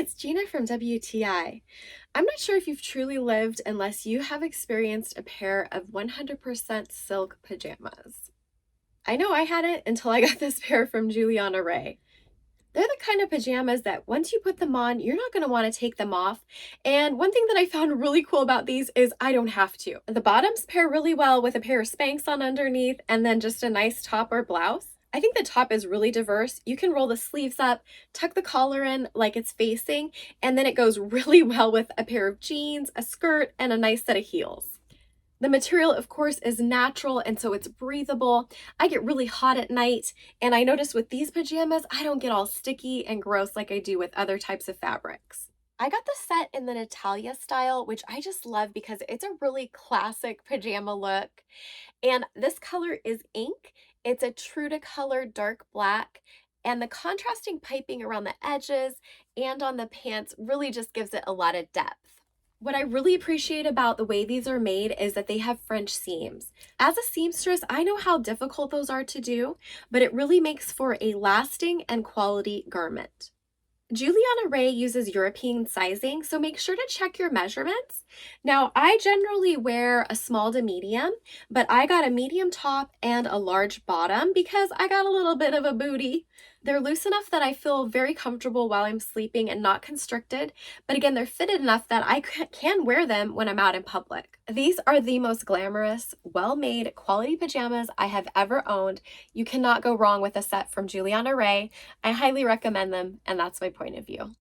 it's Gina from WTI. I'm not sure if you've truly lived unless you have experienced a pair of 100% silk pajamas. I know I hadn't until I got this pair from Julianna Rae. They're the kind of pajamas that once you put them on, you're not going to want to take them off. And one thing that I found really cool about these is I don't have to. The bottoms pair really well with a pair of Spanx on underneath and then just a nice top or blouse. I think the top is really diverse. You can roll the sleeves up, tuck the collar in like it's facing, and then it goes really well with a pair of jeans, a skirt, and a nice set of heels. The material, of course, is natural, and so it's breathable. I get really hot at night, and I notice with these pajamas, I don't get all sticky and gross like I do with other types of fabrics. I got the set in the Natalia style, which I just love because it's a really classic pajama look. And this color is ink. It's a true to color dark black, and the contrasting piping around the edges and on the pants really just gives it a lot of depth. What I really appreciate about the way these are made is that they have French seams. As a seamstress, I know how difficult those are to do, but it really makes for a lasting and quality garment. Julianna Rae uses European sizing, so make sure to check your measurements. Now, I generally wear a small to medium, but I got a medium top and a large bottom because I got a little bit of a booty. They're loose enough that I feel very comfortable while I'm sleeping and not constricted, but again, they're fitted enough that I can wear them when I'm out in public. These are the most glamorous, well-made, quality pajamas I have ever owned. You cannot go wrong with a set from Julianna Rae. I highly recommend them, and that's my point of view.